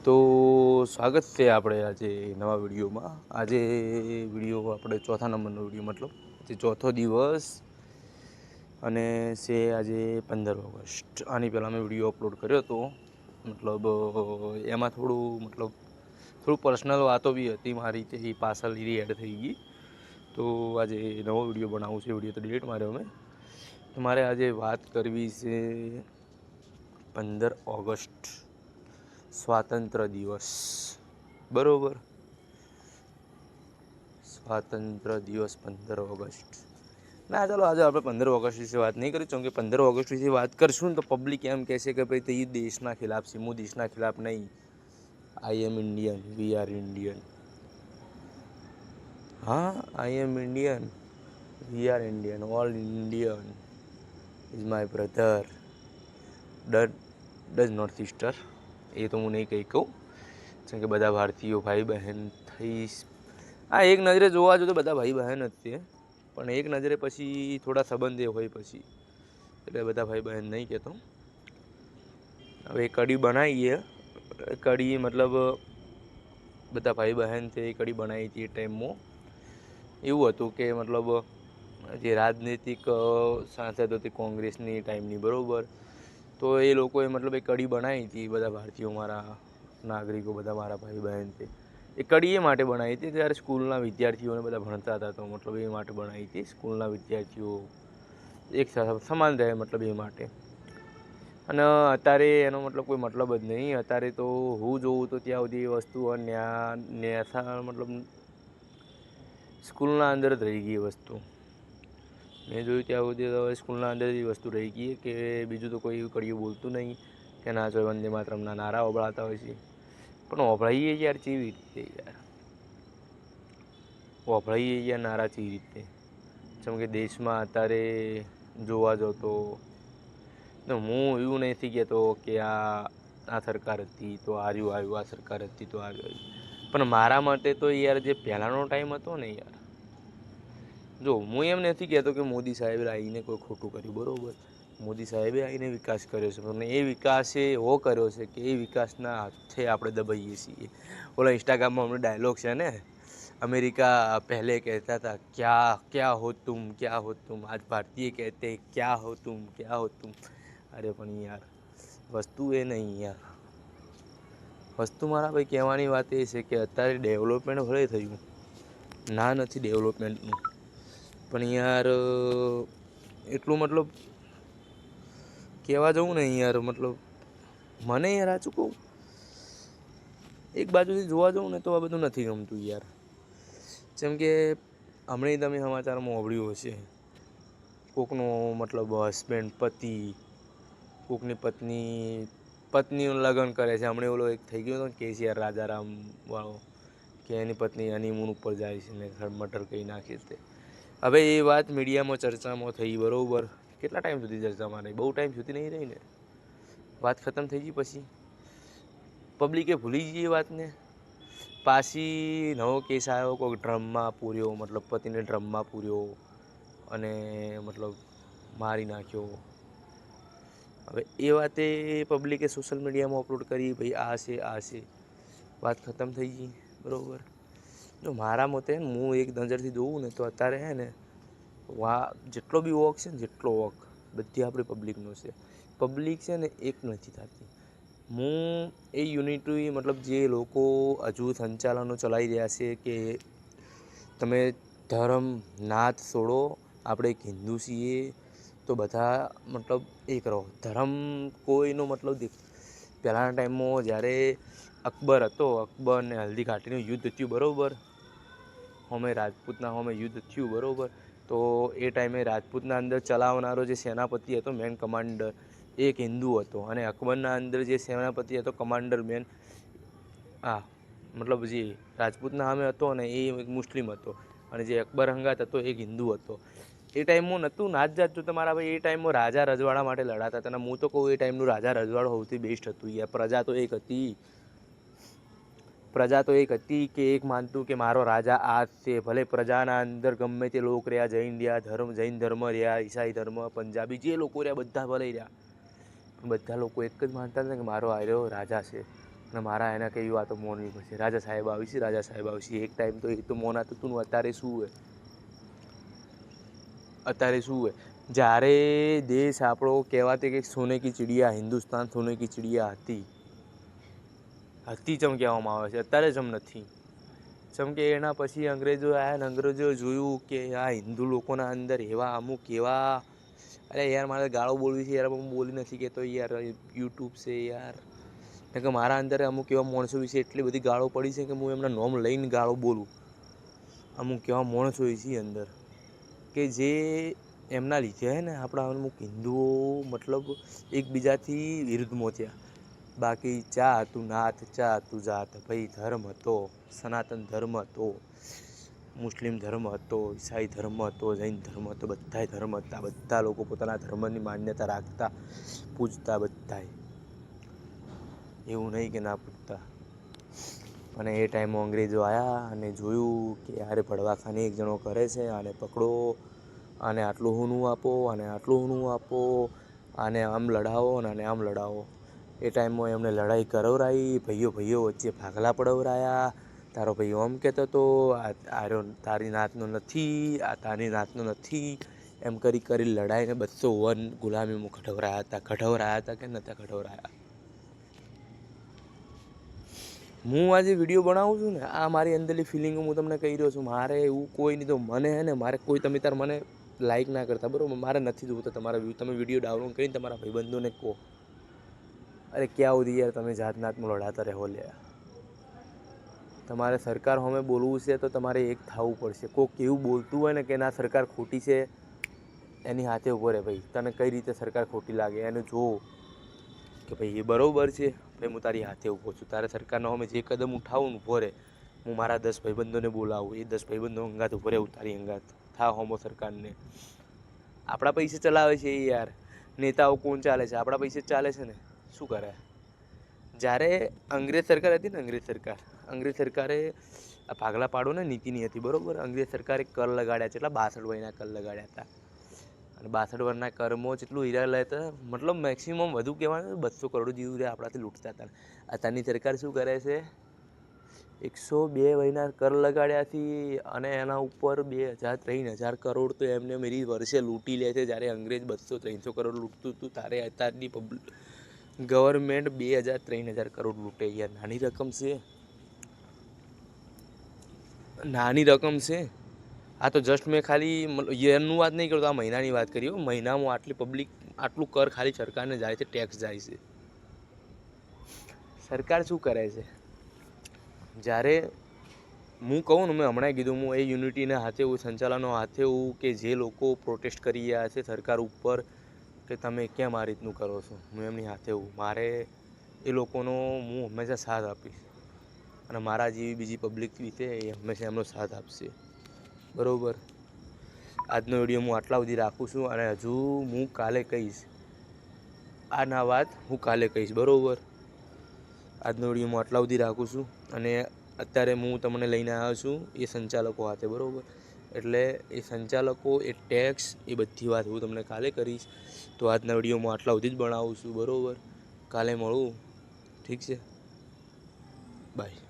તો સ્વાગત છે આપણે આજે નવા વિડીયોમાં। આજે વિડીયો આપણે ચોથા નંબરનો વિડીયો, મતલબ આજે ચોથો દિવસ અને છે આજે 15 ઓગસ્ટ। આની પહેલાં મેં વિડીયો અપલોડ કર્યો હતો, મતલબ એમાં થોડું પર્સનલ વાતો બી હતી મારી, તે પાછળ એડ થઈ ગઈ। તો આજે નવો વિડીયો બનાવું છે, વિડીયો તો ડિલીટ માર્યો મેં। તો મારે આજે વાત કરવી છે 15 ઓગસ્ટ સ્વાતંત્ર્ય દિવસ, બરાબર। સ્વાતંત્ર્ય દિવસ 15 ઓગસ્ટ ના, ચાલો આજે આપણે 15 ઓગસ્ટ વિશે વાત નહીં કરીશું, કેમ કે 15 ઓગસ્ટ વિશે વાત કરશું ને તો પબ્લિક એમ કહેશે કે ભાઈ તે દેશના ખિલાફ છે। હું દેશના ખિલાફ નહીં, I am Indian, we are Indian. हाँ, I am Indian, we are Indian, all Indian is my brother, does not sister. ये तो હું નહીં કહી કહું, જેમ કે બધા ભારતીયો ભાઈ બહેન થઈ। હા, એક નજરે જોવા જો તો બધા ભાઈ બહેન જ છે, પણ એક નજરે પછી થોડા સંબંધ એ હોય પછી, એટલે બધા ભાઈ બહેન નહીં કહેતો। હવે કઢી બનાવીએ, કઢી મતલબ બધા ભાઈ બહેન છે એ કઢી બનાવી હતી। એ ટાઈમમાં એવું હતું કે મતલબ જે રાજનૈતિક સાંસદ હતી કોંગ્રેસની ટાઈમની, બરાબર, તો એ લોકોએ મતલબ એ કઢી બનાવી હતી। બધા ભારતીયો, મારા નાગરિકો, બધા મારા ભાઈ બહેન છે, એ કઢી એ માટે બનાવી હતી ત્યારે સ્કૂલના વિદ્યાર્થીઓને બધા ભણતા હતા, તો મતલબ એ માટે બનાવી હતી। સ્કૂલના વિદ્યાર્થીઓ એક સમાન રહે, મતલબ એ માટે। અને અત્યારે એનો મતલબ કોઈ મતલબ જ નહીં। અત્યારે તો હું જોઉં તો ત્યાં સુધી એ વસ્તુ મતલબ સ્કૂલના અંદર જ રહી ગઈ એ વસ્તુ। મેં જોયું ત્યાં સુધી તો સ્કૂલના અંદર જ વસ્તુ રહી ગઈ કે બીજું તો કોઈ કડીયું બોલતું નહીં, કે ના જો વંદે માતરમના નારા ઓબળાતા હોય છે, પણ ઓભળાઈએ યાર કેવી રીતે? યાર ઓભળાઈએ યાર નારા કેવી રીતે? જેમ કે દેશમાં અત્યારે જોવા જાવ તો હું એવું નથી કહેતો કે આ સરકાર હતી તો આર્યું આવ્યું, આ સરકાર હતી તો આર્યું આવ્યું, પણ મારા માટે તો યાર જે પહેલાંનો ટાઈમ હતો ને યાર, જો હું એમ નથી કહેતો કે મોદી સાહેબે આવીને કોઈ ખોટું કર્યું, બરાબર, મોદી સાહેબે આવીને વિકાસ કર્યો છે, પણ એ વિકાસ એવો કર્યો છે કે એ વિકાસના હાથે આપણે દબાઈએ છીએ। ઓલા ઇન્સ્ટાગ્રામમાં હમણાં ડાયલોગ છે ને, अमेरिका पहले कहता था क्या क्या हो तुम, क्या हो तुम, आज भारतीय कहते क्या हो तुम, क्या हो तुम। अरे પણ યાર વસ્તુ એ નહીં યાર, વસ્તુ મારા ભાઈ કહેવાની વાત એ છે કે અત્યારે ડેવલપમેન્ટ ભલે થયું, ના નથી ડેવલપમેન્ટનું, પણ યાર એટલું મતલબ કહેવા જવું ને યાર, મતલબ મને યાર સાચું કહું, એક બાજુથી જોવા જવું ને તો આ બધું નથી ગમતું યાર। જેમ કે હમણાં તમે સમાચારમાં સાંભળ્યું હશે, કોકનો મતલબ હસબન્ડ પતિ કોકની પત્નીનું લગ્ન કરે છે। હમણાં ઓલો એક થઈ ગયો હતો ને કેસીઆર રાજારામ વાળો, કે એની પત્ની હનીમૂન ઉપર જાય છે ને મર્ડર કરી નાખે છે। હવે એ વાત મીડિયામાં ચર્ચામાં થઈ, બરાબર, કેટલા ટાઈમ સુધી ચર્ચામાં રહી? બહુ ટાઈમ સુધી નહીં રહી ને, વાત ખતમ થઈ ગઈ પછી પબ્લિકે ભૂલી ગઈ એ વાતને। પાછી નવો કેસ આવ્યો, કોઈ ડ્રમમાં પૂર્યો, મતલબ પતિને ડ્રમમાં પૂર્યો અને મતલબ મારી નાખ્યો। હવે એ વાતે પબ્લિકે સોશિયલ મીડિયામાં અપલોડ કરી, ભાઈ આ છે, વાત ખતમ થઈ ગઈ, બરાબર। જો મારા મતે હું એક નજરથી જોઉં ને તો અત્યારે હે ને જેટલો બી વોક છે ને, જેટલો વોક બધી આપણી પબ્લિકનો છે। પબ્લિક છે ને એક નથી થતી। હું એ યુનિટી, મતલબ જે લોકો હજુ સંચાલનો ચલાવી રહ્યા છે કે તમે ધર્મ નાત છોડો, આપણે એક હિન્દુ છીએ તો બધા મતલબ એક રહો, ધર્મ કોઈનો મતલબ પહેલાંના ટાઈમમાં જ્યારે અકબર હતો, અકબરને હલ્દી ઘાટીનું યુદ્ધ થયું, બરાબર, અમે રાજપૂતના સામે યુદ્ધ થયું, બરાબર, તો એ ટાઈમે રાજપૂતના અંદર ચલાવનારો જે સેનાપતિ હતો, મેન કમાન્ડર, એક હિન્દુ હતો, અને અકબરના અંદર જે સેનાપતિ હતો કમાન્ડર મેન, મતલબ જે રાજપૂતના સામે હતો ને એ એક મુસ્લિમ હતો, અને જે અકબર હંગાત હતો એક હિન્દુ હતો। એ ટાઈમમાં નહોતું નાત જાત તો તમારા ભાઈ, એ ટાઈમમાં રાજા રજવાડા માટે લડાતા હતા, અને હું તો કહું એ ટાઈમનું રાજા રજવાડું સૌથી બેસ્ટ હતું યાર। પ્રજા તો એક હતી કે એક માનતું કે મારો રાજા આ છે, ભલે પ્રજાના અંદર ગમે તે લોકો રહ્યા, જૈન ધર્મ રહ્યા, ઈસાઈ ધર્મ, પંજાબી જે લોકો રહ્યા બધા ભલે રહ્યા, બધા લોકો એક જ માનતા હતા કે મારો આર્યો રાજા છે, અને મારા એના કઈ વાતો માનવી પડશે. રાજા સાહેબ આવશે, રાજા સાહેબ આવશે. એક ટાઈમ તો એ તો મોનાતું હતું ને, અત્યારે શું હોય? અત્યારે શું હોય? જ્યારે દેશ આપણો કહેવાતે કે સોને કી ચિડિયા, હિન્દુસ્તાન સોને કી ચિડિયા હતી ચમ કહેવામાં આવે છે. અત્યારે જમ નથી. જેમ કે એના પછી અંગ્રેજો આવ્યા ને અંગ્રેજો જોયું કે આ હિન્દુ લોકોના અંદર એવા અમુક એવા, અરે યાર મારે ગાળો બોલવી છે યાર, હું બોલી નથી કહેતો યાર, યુટ્યુબ છે યાર. કે મારા અંદર અમુક એવા માણસો વિશે એટલી બધી ગાળો પડી છે કે હું એમના નામ લઈને ગાળો બોલું. અમુક એવા માણસો છે અંદર કે જે એમના લીધે હે ને આપણા અમુક હિન્દુઓ મતલબ એકબીજાથી વિરુદ્ધમાં થયા. બાકી ચા હતું નાત, ચા હતું જાત. ભાઈ ધર્મ હતો, સનાતન ધર્મ હતો, મુસ્લિમ ધર્મ હતો, ઈસાઈ ધર્મ હતો, જૈન ધર્મ હતો, બધાય ધર્મ હતા. બધા લોકો પોતાના ધર્મની માન્યતા રાખતા, પૂજતા બધાય, એવું નહીં કે ના પૂજતા. અને એ ટાઈમમાં અંગ્રેજો આવ્યા અને જોયું કે યારે ભડવાખાને એક જણો કરે છે, આને પકડો, આને આટલું હુનું આપો, આને આટલું હુનું આપો, આને આમ લડાવો અને આને આમ લડાવો. એ ટાઈમમાં એમને લડાઈ કરાવરાઈ, ભાઈઓ ભાઈઓ વચ્ચે ભાગલા પડાવરાયા. તારો ભાઈ ઓમ કહેતો હતો, આ તારી નાતનો નથી, આ તારી નાતનો નથી, એમ કરી કરી લડાઈને 200 ગુલામીમાં કઢવરાયા હતા કે નહોતા કઢવરાયા. હું આજે વિડીયો બનાવું છું ને, આ મારી અંદરની ફિલિંગ હું તમને કહી રહ્યો છું. મારે એવું કોઈ નહીં, તો મને હે ને મારે કોઈ તમે તાર મને લાઈક ના કરતા, બરાબર? મારે નથી જોવું તો તમારા તમે વિડીયો ડાઉનલોડ કરીને તમારા ભાઈબંધોને કહો. અરે ક્યાં સુધી યાર તમે જાત નાતમાં લડાતા રહો લે. તમારે સરકાર સામે બોલવું છે તો તમારે એક થવું પડશે. કોઈક એવું બોલતું હોય ને કે ના સરકાર ખોટી છે, એની હાથે ઊભો રહે. ભાઈ તને કઈ રીતે સરકાર ખોટી લાગે એને જો કે ભાઈ એ બરાબર છે, ભાઈ હું તારી હાથે ઊભો છું. તારે સરકારના સામે જે કદમ ઉઠાવું ને ઊભો રહે. હું મારા 10 ભાઈબંધોને બોલાવું, એ 10 ભાઈબંધો અંગાત ઊભો રહે, તારી અંગાત થા હોમો સરકારને. આપણા પૈસે ચલાવે છે એ યાર. નેતાઓ કોણ ચાલે છે? આપણા પૈસે જ ચાલે છે ને. શું કરે? જ્યારે અંગ્રેજ સરકાર હતી ને, અંગ્રેજ સરકારે આ ભાગલા પાડો ને નીતિની હતી, બરાબર? અંગ્રેજ સરકારે કર લગાડ્યા છે, એટલા 62 વર્ષના કર લગાડ્યા હતા. અને 62 વર્ષના કરમાં જેટલું હીરા લેતા, મતલબ મેક્સિમમ વધુ કહેવાનું 200 કરોડ જેવું આપણાથી લૂંટતા હતા. અત્યારની સરકાર શું કરે છે? 102 વર્ષના કર લગાડ્યાથી અને એના ઉપર 2000-3000 કરોડ તો એમને મેરી વર્ષે લૂંટી લે છે. જ્યારે અંગ્રેજ 200-300 કરોડ લૂંટતું હતું, તારે અત્યારની ગવર્મેન્ટ 2000-3000 કરોડ લૂંટે. યાર નાની રકમ છે? નાની રકમ છે? આ તો જસ્ટ મેં ખાલી યરનું વાત નહીં કરતો, આ મહિનાની વાત કરી. મહિનામાં આટલી પબ્લિક આટલું કર ખાલી સરકારને જાય છે, ટેક્સ જાય છે. સરકાર શું કરે છે? જ્યારે હું કહું ને, મેં હમણાં કીધું, હું એ યુનિટીના હાથે હું સંચાલનો હાથે હું કે જે લોકો પ્રોટેસ્ટ કરી રહ્યા છે સરકાર ઉપર કે તમે કેમ આ રીતનું કરો છો, હું એમની હાથે હું. મારે એ લોકોનો હું હંમેશા સાથ આપીશ અને મારા જેવી બીજી પબ્લિક રીતે એ હંમેશા એમનો સાથ આપશે, બરાબર? આજનો વિડીયો હું આટલા સુધી રાખું છું અને હજુ હું કાલે કહીશ. આ ના વાત હું કાલે કહીશ, બરાબર? આજનો વિડીયો હું આટલા સુધી રાખું છું અને અત્યારે હું તમને લઈને આવ્યો છું એ સંચાલકો હાથે, બરાબર? એટલે એ સંચાલકો, એ ટેક્સ, એ બધી વાત હું તમને કાલે કરીશ. તો આજના વિડીયોમાં આટલા સુધી જ બનાવું છું, બરાબર? કાલે મળું, ઠીક છે? બાય.